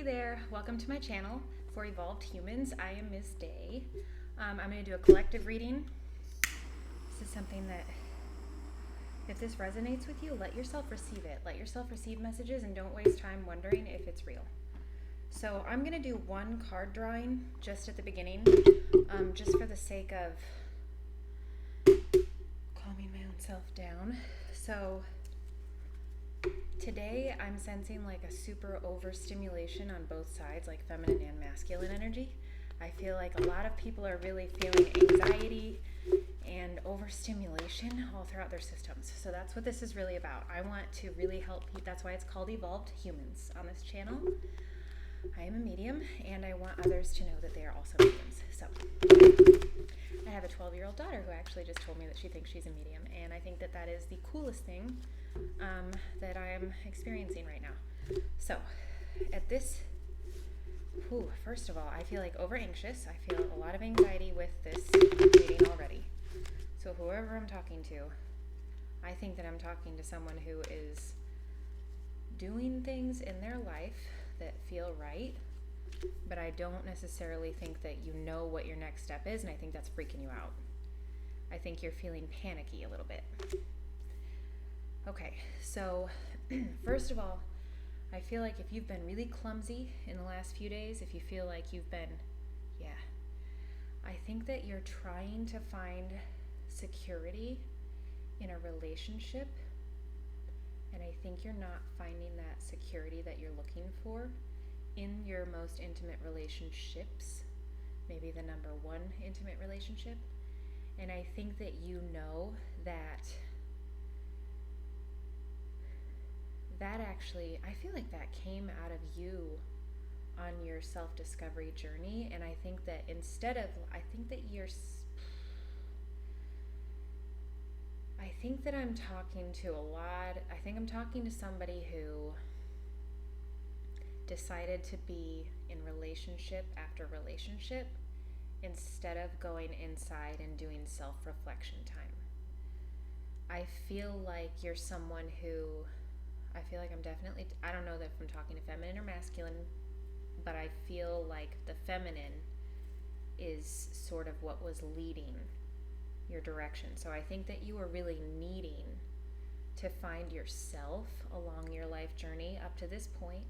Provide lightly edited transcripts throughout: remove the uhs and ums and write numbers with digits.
Hey there, welcome to my channel for Evolved Humans. I am Ms. Day. I'm going to do a collective reading. This is something that, if this resonates with you, let yourself receive it. Let yourself receive messages and don't waste time wondering if it's real. So I'm going to do one card drawing just at the beginning, just for the sake of calming my own self down. So today I'm sensing like a super overstimulation on both sides, like feminine and masculine energy. I feel like a lot of people are really feeling anxiety and overstimulation all throughout their systems. So that's what this is really about. I want to really help people. That's why it's called Evolved Humans on this channel. I am a medium and I want others to know that they are also mediums. So I have a 12-year-old daughter who actually just told me that she thinks she's a medium, and I think that that is the coolest thing that I am experiencing right now. So at this, first of all, I feel like over anxious. I feel a lot of anxiety with this reading already. So whoever I'm talking to, I think that I'm talking to someone who is doing things in their life that feel right, but I don't necessarily think that you know what your next step is, and I think that's freaking you out. I think you're feeling panicky a little bit. Okay, so first of all, I feel like if you've been really clumsy in the last few days, if you feel like you've been, I think that you're trying to find security in a relationship, and I think you're not finding that security that you're looking for in your most intimate relationships, maybe the number one intimate relationship. And I think that you know that actually, I feel like that came out of you on your self-discovery journey. And I think that I'm talking to I'm talking to somebody who decided to be in relationship after relationship instead of going inside and doing self-reflection time. I feel like you're someone who, I feel like I don't know if I'm talking to feminine or masculine, but I feel like the feminine is sort of what was leading your direction. So I think that you were really needing to find yourself along your life journey up to this point.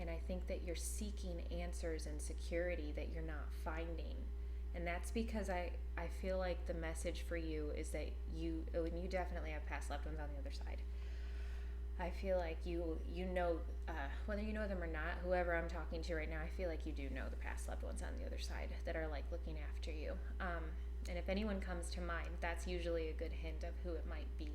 And I think that you're seeking answers and security that you're not finding. And that's because I feel like the message for you is that you definitely have past loved ones on the other side. I feel like you know, whether you know them or not, whoever I'm talking to right now, I feel like you do know the past loved ones on the other side that are like looking after you. And if anyone comes to mind, that's usually a good hint of who it might be.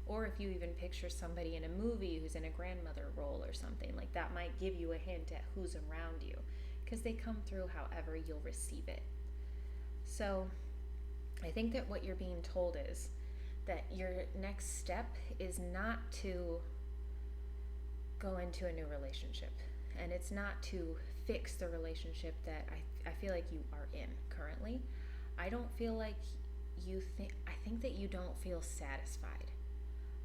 Or if you even picture somebody in a movie who's in a grandmother role or something, like that might give you a hint at who's around you, because they come through however you'll receive it. So I think that what you're being told is that your next step is not to go into a new relationship, and it's not to fix the relationship that I feel like you are in currently. I don't feel like I think that you don't feel satisfied.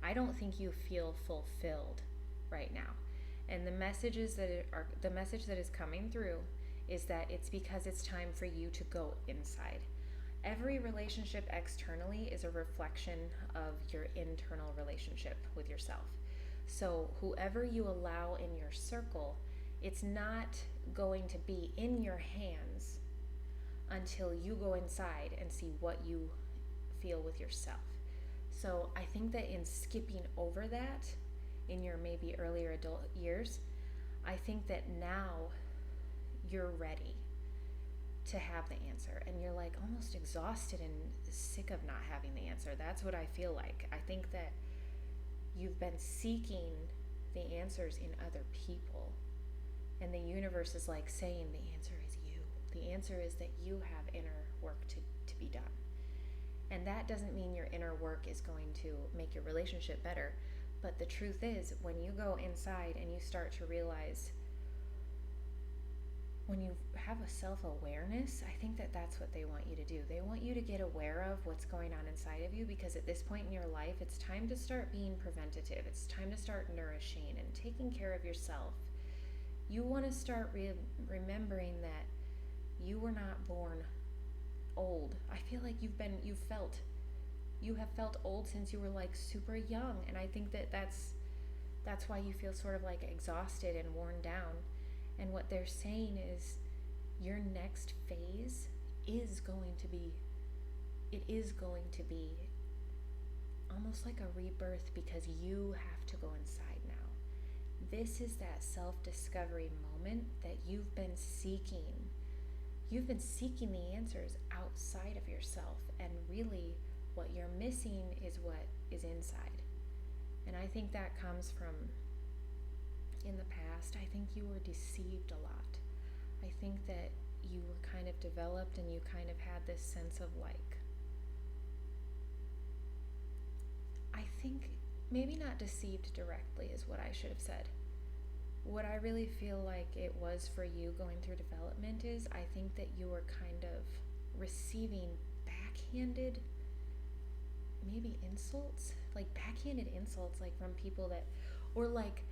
I don't think you feel fulfilled right now. And the message that is coming through is that it's because it's time for you to go inside. Every relationship externally is a reflection of your internal relationship with yourself. So whoever you allow in your circle, it's not going to be in your hands until you go inside and see what you feel with yourself. So I think that in skipping over that in your maybe earlier adult years, I think that now you're ready to have the answer, and you're like almost exhausted and sick of not having the answer. That's what I feel like. I think that you've been seeking the answers in other people, and the universe is like saying the answer is you. The answer is that you have inner work to be done. And that doesn't mean your inner work is going to make your relationship better, but the truth is, when you go inside and you start to realize, when you have a self-awareness, I think that that's what they want you to do. They want you to get aware of what's going on inside of you, because at this point in your life, it's time to start being preventative. It's time to start nourishing and taking care of yourself You want to start remembering that you were not born old. I feel like you have felt old since you were like super young, and I think that that's why you feel sort of like exhausted and worn down. And what they're saying is your next phase is going to be almost like a rebirth, because you have to go inside now. This is that self-discovery moment that you've been seeking. You've been seeking the answers outside of yourself, and really what you're missing is what is inside. And I think that comes from, in the past, I think you were deceived a lot. I think that you were kind of developed and you kind of had this sense of like, I think maybe not deceived directly is what I should have said. What I really feel like it was for you going through development is, I think that you were kind of receiving backhanded, maybe insults, like backhanded insults, like from people that, or like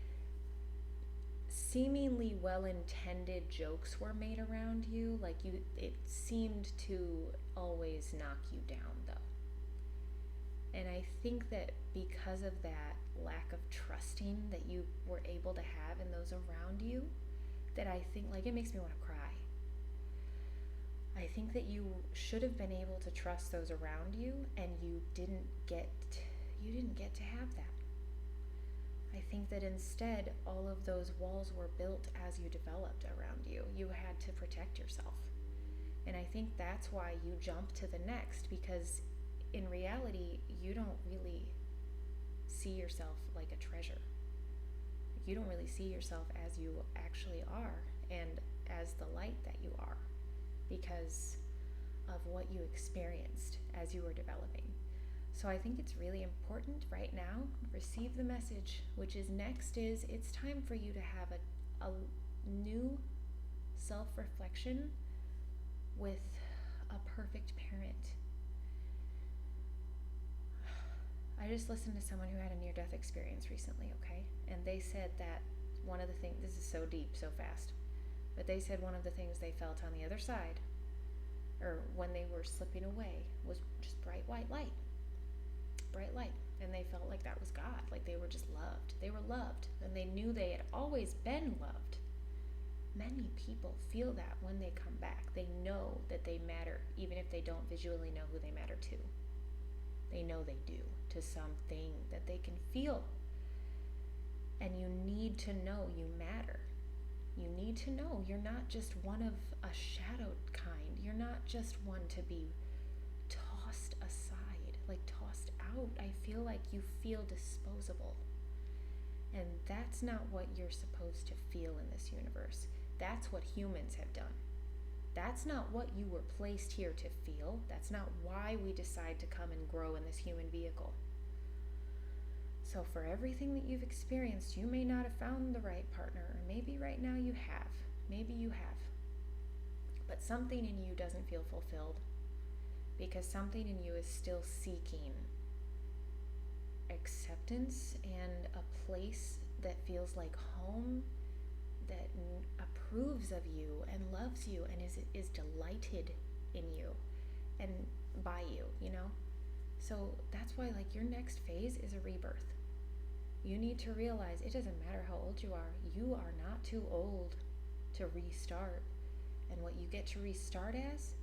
seemingly well-intended jokes were made around you, like it seemed to always knock you down though. And I think that because of that lack of trusting that you were able to have in those around you, that I think, like, it makes me want to cry. I think that you should have been able to trust those around you, and you didn't get to have that. I think that instead, all of those walls were built as you developed around you. You had to protect yourself. And I think that's why you jump to the next, because in reality, you don't really see yourself like a treasure. You don't really see yourself as you actually are, and as the light that you are, because of what you experienced as you were developing. So I think it's really important right now, receive the message, which is next is, it's time for you to have a new self-reflection with a perfect parent. I just listened to someone who had a near-death experience recently, okay? And they said that one of the things, this is so deep, so fast, but they said one of the things they felt on the other side, or when they were slipping away, was just bright white light. Bright light. And they felt like that was God, like they were just loved. They were loved, and they knew they had always been loved. Many people feel that when they come back. They know that they matter, even if they don't visually know who they matter to. They know they do, to something that they can feel. And you need to know you matter. You need to know you're not just one of a shadowed kind. You're not just one to be tossed aside, like tossed out. I feel like you feel disposable. And that's not what you're supposed to feel in this universe. That's what humans have done. That's not what you were placed here to feel. That's not why we decide to come and grow in this human vehicle. So for everything that you've experienced, you may not have found the right partner, or maybe right now you have. Maybe you have. But something in you doesn't feel fulfilled, because something in you is still seeking acceptance and a place that feels like home, that approves of you and loves you and is delighted in you and by you, you know? So that's why, like, your next phase is a rebirth. You need to realize it doesn't matter how old you are not too old to restart. And what you get to restart as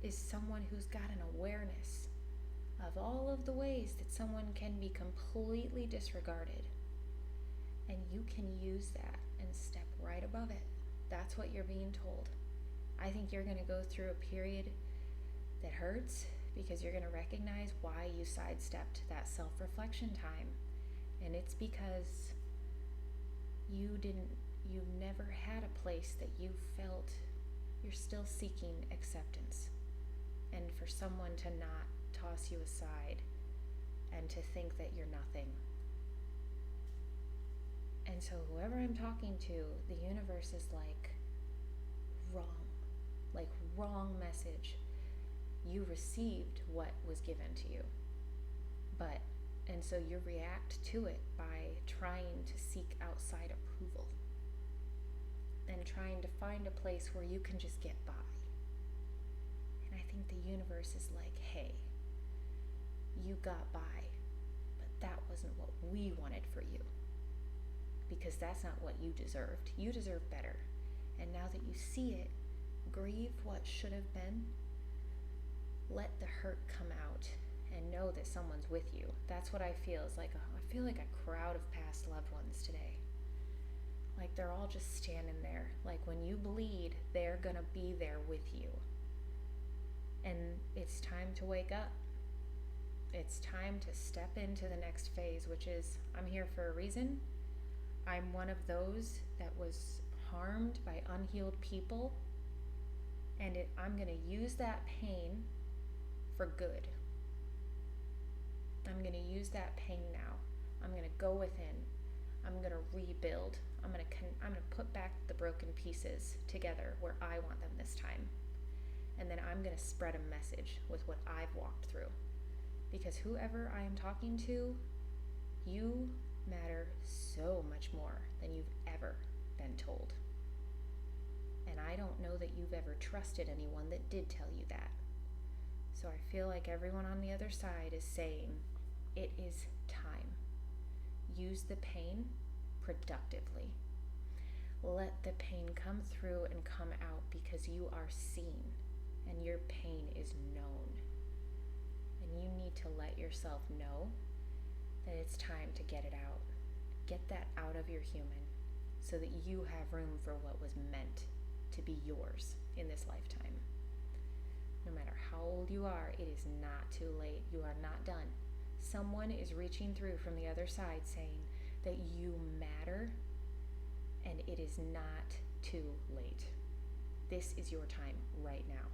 is someone who's got an awareness of all of the ways that someone can be completely disregarded. And you can use that and step right above it. That's what you're being told. I think you're going to go through a period that hurts, because you're going to recognize why you sidestepped that self-reflection time. And it's because you never had a place that you felt you're still seeking acceptance. And for someone to not toss you aside and to think that you're nothing. And so whoever I'm talking to, the universe is like, wrong message. You received what was given to you. And so you react to it by trying to seek outside approval. trying to find a place where you can just get by. And I think the universe is like, hey, you got by, but that wasn't what we wanted for you. Because that's not what you deserved. You deserve better. And now that you see it, grieve what should have been. Let the hurt come out and know that someone's with you. That's what I feel. I feel like a crowd of past loved ones today. Like they're all just standing there. Like when you bleed, they're gonna be there with you. And it's time to wake up. It's time to step into the next phase, which is, I'm here for a reason. I'm one of those that was harmed by unhealed people. And I'm gonna use that pain for good. I'm gonna use that pain now. I'm gonna go within. I'm gonna rebuild. I'm gonna put back the broken pieces together where I want them this time. And then I'm gonna spread a message with what I've walked through. Because whoever I am talking to, you matter so much more than you've ever been told. And I don't know that you've ever trusted anyone that did tell you that. So I feel like everyone on the other side is saying, it is time. Use the pain productively. Let the pain come through and come out because you are seen and your pain is known. And you need to let yourself know that it's time to get it out. Get that out of your human so that you have room for what was meant to be yours in this lifetime. No matter how old you are, it is not too late. You are not done. Someone is reaching through from the other side saying that you matter, and it is not too late. This is your time right now.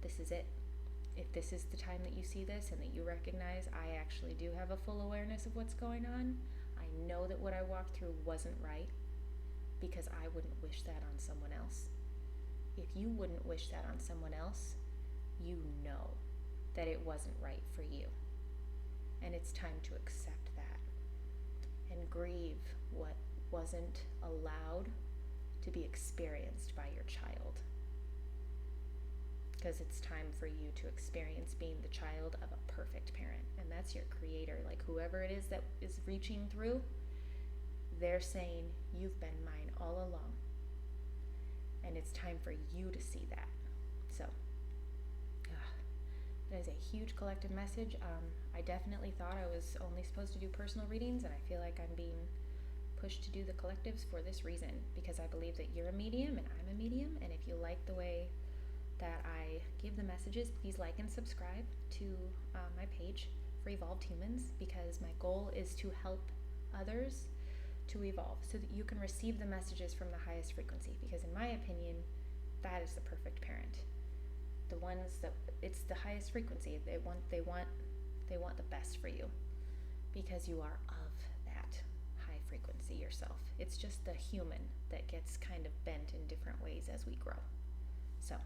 This is it. If this is the time that you see this and that you recognize I actually do have a full awareness of what's going on, I know that what I walked through wasn't right because I wouldn't wish that on someone else. If you wouldn't wish that on someone else, you know that it wasn't right for you. And it's time to accept that and grieve what wasn't allowed to be experienced by your child. Because it's time for you to experience being the child of a perfect parent. And that's your creator. Like whoever it is that is reaching through, they're saying, you've been mine all along. And it's time for you to see that. So, that is a huge collective message. I definitely thought I was only supposed to do personal readings, and I feel like I'm being pushed to do the collectives for this reason, because I believe that you're a medium and I'm a medium, and if you like the way that I give the messages, please like and subscribe to my page for Evolved Humans, because my goal is to help others to evolve so that you can receive the messages from the highest frequency, because in my opinion, that is the perfect parent. The ones that it's the highest frequency. They want the best for you because you are of that high frequency yourself. It's just the human that gets kind of bent in different ways as we grow. So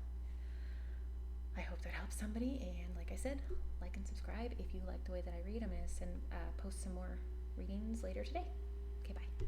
I hope that helps somebody, and like I said, like and subscribe. If you like the way that I read, I'm going to post some more readings later today. Okay, bye.